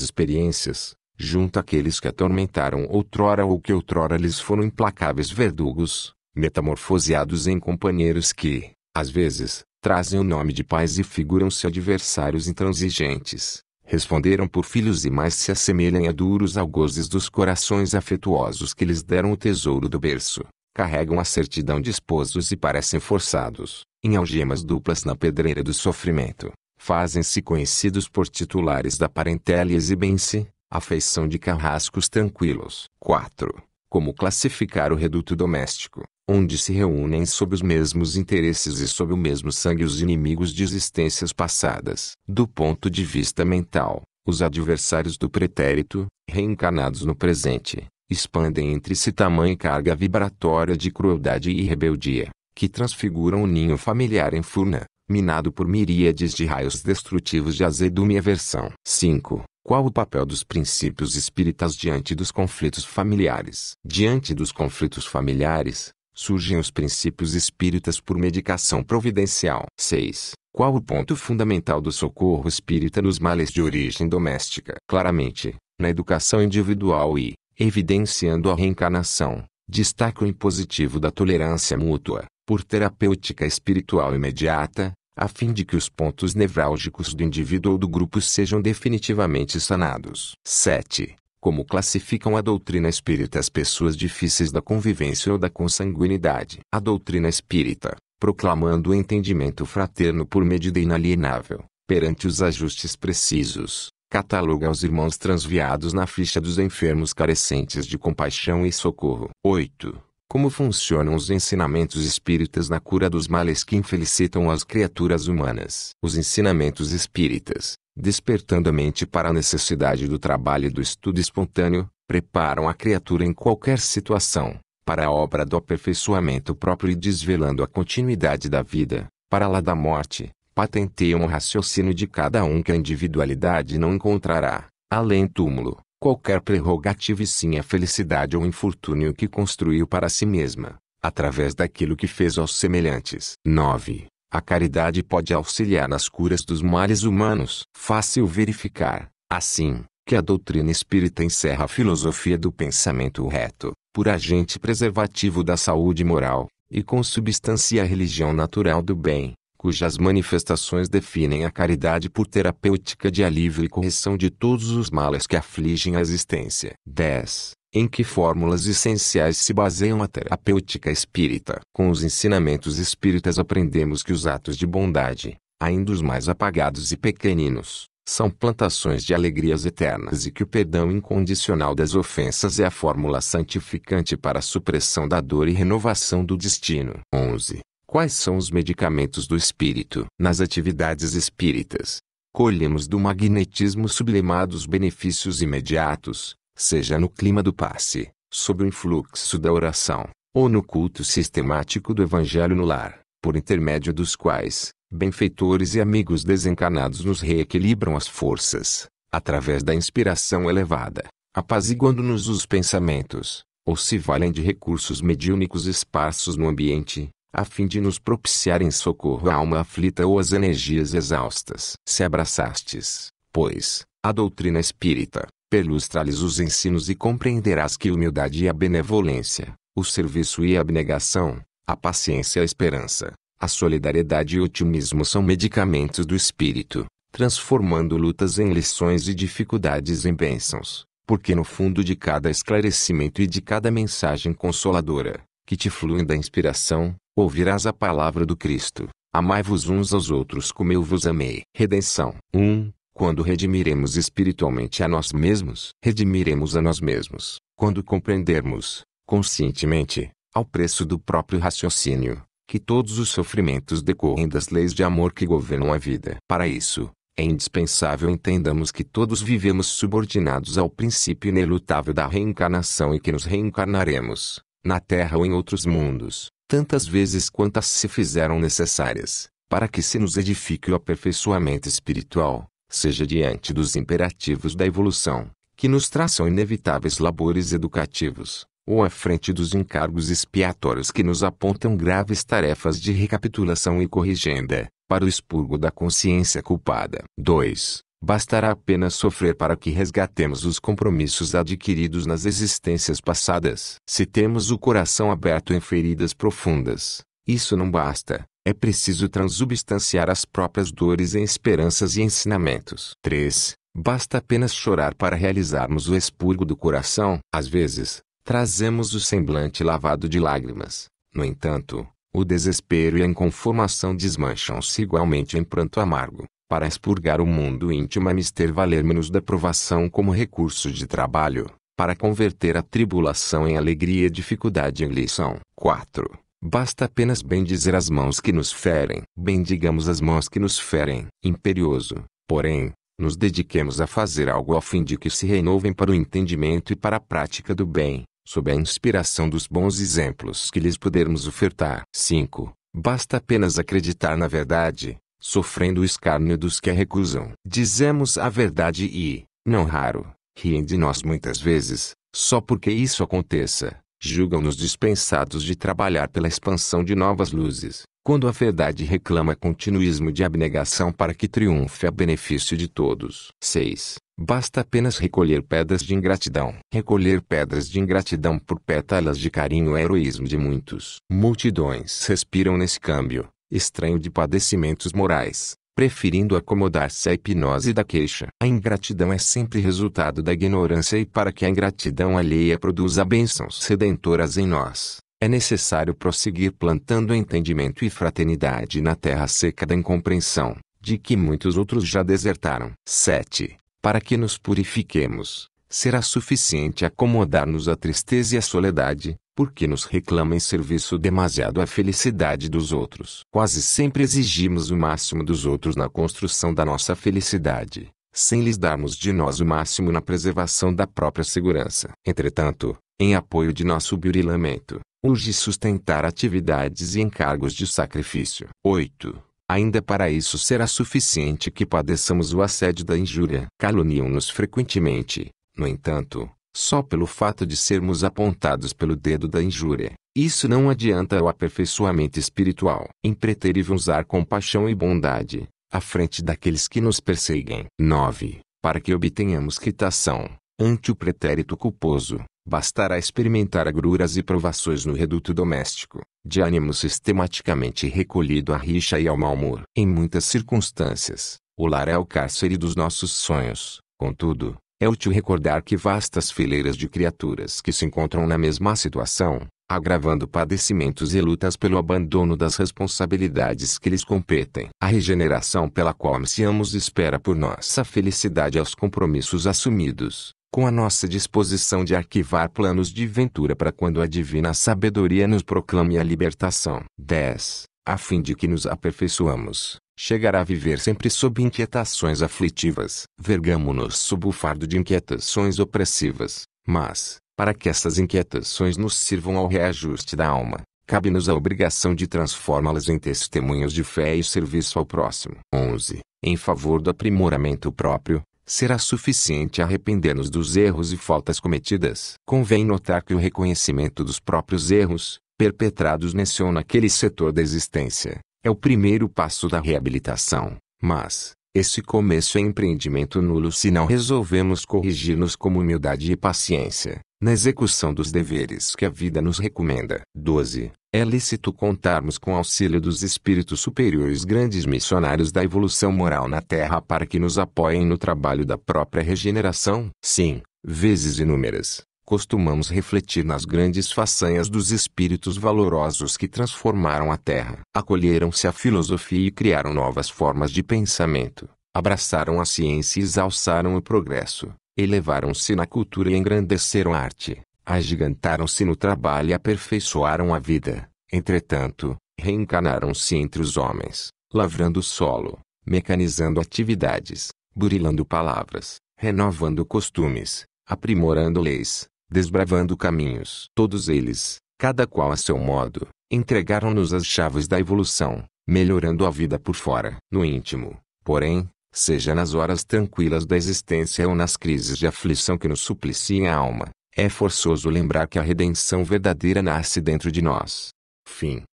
experiências, junto àqueles que atormentaram outrora ou que outrora lhes foram implacáveis verdugos, metamorfoseados em companheiros que, às vezes, trazem o nome de pais e figuram-se adversários intransigentes. Responderam por filhos e mais se assemelham a duros algozes dos corações afetuosos que lhes deram o tesouro do berço. Carregam a certidão de esposos e parecem forçados, em algemas duplas na pedreira do sofrimento. Fazem-se conhecidos por titulares da parentela e exibem-se, à feição de carrascos tranquilos. 4. Como classificar o reduto doméstico, onde se reúnem sob os mesmos interesses e sob o mesmo sangue os inimigos de existências passadas? Do ponto de vista mental, os adversários do pretérito, reencarnados no presente, expandem entre si tamanha carga vibratória de crueldade e rebeldia, que transfiguram o ninho familiar em furna, minado por miríades de raios destrutivos de azedume e aversão. 5. Qual o papel dos princípios espíritas diante dos conflitos familiares? Diante dos conflitos familiares, surgem os princípios espíritas por medicação providencial. 6. Qual o ponto fundamental do socorro espírita nos males de origem doméstica? Claramente, na educação individual e, evidenciando a reencarnação, destaca o impositivo da tolerância mútua, por terapêutica espiritual imediata, a fim de que os pontos nevrálgicos do indivíduo ou do grupo sejam definitivamente sanados. 7. Como classificam a doutrina espírita as pessoas difíceis da convivência ou da consanguinidade? A doutrina espírita, proclamando o entendimento fraterno por medida inalienável, perante os ajustes precisos, cataloga os irmãos transviados na ficha dos enfermos carecentes de compaixão e socorro. 8. Como funcionam os ensinamentos espíritas na cura dos males que infelicitam as criaturas humanas? Os ensinamentos espíritas, despertando a mente para a necessidade do trabalho e do estudo espontâneo, preparam a criatura em qualquer situação, para a obra do aperfeiçoamento próprio e desvelando a continuidade da vida, para lá da morte, patenteiam o raciocínio de cada um que a individualidade não encontrará, além túmulo, qualquer prerrogativa e sim a felicidade ou infortúnio que construiu para si mesma, através daquilo que fez aos semelhantes. 9. A caridade pode auxiliar nas curas dos males humanos. Fácil verificar, assim, que a doutrina espírita encerra a filosofia do pensamento reto, por agente preservativo da saúde moral, e consubstancia a religião natural do bem, cujas manifestações definem a caridade por terapêutica de alívio e correção de todos os males que afligem a existência. 10. Em que fórmulas essenciais se baseiam a terapêutica espírita? Com os ensinamentos espíritas aprendemos que os atos de bondade, ainda os mais apagados e pequeninos, são plantações de alegrias eternas e que o perdão incondicional das ofensas é a fórmula santificante para a supressão da dor e renovação do destino. 11. Quais são os medicamentos do espírito? Nas atividades espíritas, colhemos do magnetismo sublimado os benefícios imediatos, seja no clima do passe, sob o influxo da oração, ou no culto sistemático do evangelho no lar, por intermédio dos quais, benfeitores e amigos desencarnados nos reequilibram as forças, através da inspiração elevada, apaziguando-nos os pensamentos, ou se valem de recursos mediúnicos esparsos no ambiente, a fim de nos propiciarem socorro à alma aflita ou às energias exaustas. Se abraçastes, pois, a doutrina espírita, perlustra-lhes os ensinos e compreenderás que a humildade e a benevolência, o serviço e a abnegação, a paciência e a esperança, a solidariedade e o otimismo são medicamentos do espírito, transformando lutas em lições e dificuldades em bênçãos, porque no fundo de cada esclarecimento e de cada mensagem consoladora, que te fluem da inspiração, ouvirás a palavra do Cristo: amai-vos uns aos outros como eu vos amei. Redenção. 1. Quando redimiremos espiritualmente a nós mesmos, redimiremos a nós mesmos, quando compreendermos, conscientemente, ao preço do próprio raciocínio, que todos os sofrimentos decorrem das leis de amor que governam a vida. Para isso, é indispensável entendamos que todos vivemos subordinados ao princípio inelutável da reencarnação e que nos reencarnaremos, na Terra ou em outros mundos, tantas vezes quantas se fizeram necessárias, para que se nos edifique o aperfeiçoamento espiritual, seja diante dos imperativos da evolução, que nos traçam inevitáveis labores educativos, ou à frente dos encargos expiatórios que nos apontam graves tarefas de recapitulação e corrigenda, para o expurgo da consciência culpada. 2. Bastará apenas sofrer para que resgatemos os compromissos adquiridos nas existências passadas. Se temos o coração aberto em feridas profundas, isso não basta. É preciso transubstanciar as próprias dores em esperanças e ensinamentos. 3. Basta apenas chorar para realizarmos o expurgo do coração. Às vezes, trazemos o semblante lavado de lágrimas. No entanto, o desespero e a inconformação desmancham-se igualmente em pranto amargo. Para expurgar o mundo íntimo é mister valer-nos da provação como recurso de trabalho, para converter a tribulação em alegria e dificuldade em lição. 4. Basta apenas bendizer as mãos que nos ferem. Bendigamos as mãos que nos ferem. Imperioso, porém, nos dediquemos a fazer algo ao fim de que se renovem para o entendimento e para a prática do bem, sob a inspiração dos bons exemplos que lhes pudermos ofertar. 5. Basta apenas acreditar na verdade, sofrendo o escárnio dos que a recusam. Dizemos a verdade e, não raro, riem de nós muitas vezes, só porque isso aconteça. Julgam-nos dispensados de trabalhar pela expansão de novas luzes, quando a verdade reclama continuismo de abnegação para que triunfe a benefício de todos. 6. Basta apenas recolher pedras de ingratidão. Recolher pedras de ingratidão por pétalas de carinho é heroísmo de muitos. Multidões respiram nesse câmbio, estranho de padecimentos morais, preferindo acomodar-se à hipnose da queixa. A ingratidão é sempre resultado da ignorância e para que a ingratidão alheia produza bênçãos redentoras em nós, é necessário prosseguir plantando entendimento e fraternidade na terra seca da incompreensão, de que muitos outros já desertaram. 7. Para que nos purifiquemos, será suficiente acomodar-nos à tristeza e à soledade, porque nos reclama em serviço demasiado a felicidade dos outros. Quase sempre exigimos o máximo dos outros na construção da nossa felicidade, sem lhes darmos de nós o máximo na preservação da própria segurança. Entretanto, em apoio de nosso burilamento, urge sustentar atividades e encargos de sacrifício. 8. Ainda para isso será suficiente que padeçamos o assédio da injúria. Caluniam-nos frequentemente, no entanto, só pelo fato de sermos apontados pelo dedo da injúria. Isso não adianta ao aperfeiçoamento espiritual. Impreterível usar compaixão e bondade, à frente daqueles que nos perseguem. 9. Para que obtenhamos quitação, ante o pretérito culposo, bastará experimentar agruras e provações no reduto doméstico, de ânimo sistematicamente recolhido à rixa e ao mau humor. Em muitas circunstâncias, o lar é o cárcere dos nossos sonhos. Contudo, é útil recordar que vastas fileiras de criaturas que se encontram na mesma situação, agravando padecimentos e lutas pelo abandono das responsabilidades que lhes competem. A regeneração pela qual ansiamos espera por nossa felicidade aos compromissos assumidos, com a nossa disposição de arquivar planos de ventura para quando a divina sabedoria nos proclame a libertação. 10. A fim de que nos aperfeiçoamos, chegará a viver sempre sob inquietações aflitivas. Vergamo-nos sob o fardo de inquietações opressivas, mas, para que essas inquietações nos sirvam ao reajuste da alma, cabe-nos a obrigação de transformá-las em testemunhos de fé e serviço ao próximo. 11. Em favor do aprimoramento próprio, será suficiente arrepender-nos dos erros e faltas cometidas. Convém notar que o reconhecimento dos próprios erros, perpetrados nesse ou naquele setor da existência, é o primeiro passo da reabilitação, mas esse começo é empreendimento nulo se não resolvemos corrigir-nos com humildade e paciência, na execução dos deveres que a vida nos recomenda. 12. É lícito contarmos com o auxílio dos espíritos superiores, grandes missionários da evolução moral na Terra, para que nos apoiem no trabalho da própria regeneração. Sim, vezes inúmeras, costumamos refletir nas grandes façanhas dos espíritos valorosos que transformaram a Terra. Acolheram-se à filosofia e criaram novas formas de pensamento, abraçaram a ciência e exalçaram o progresso, elevaram-se na cultura e engrandeceram a arte, agigantaram-se no trabalho e aperfeiçoaram a vida. Entretanto, reencarnaram-se entre os homens, lavrando o solo, mecanizando atividades, burilando palavras, renovando costumes, aprimorando leis, desbravando caminhos. Todos eles, cada qual a seu modo, entregaram-nos as chaves da evolução, melhorando a vida por fora. No íntimo, porém, Seja nas horas tranquilas da existência ou nas crises de aflição que nos supliciem a alma, é forçoso lembrar que a redenção verdadeira nasce dentro de nós. Fim.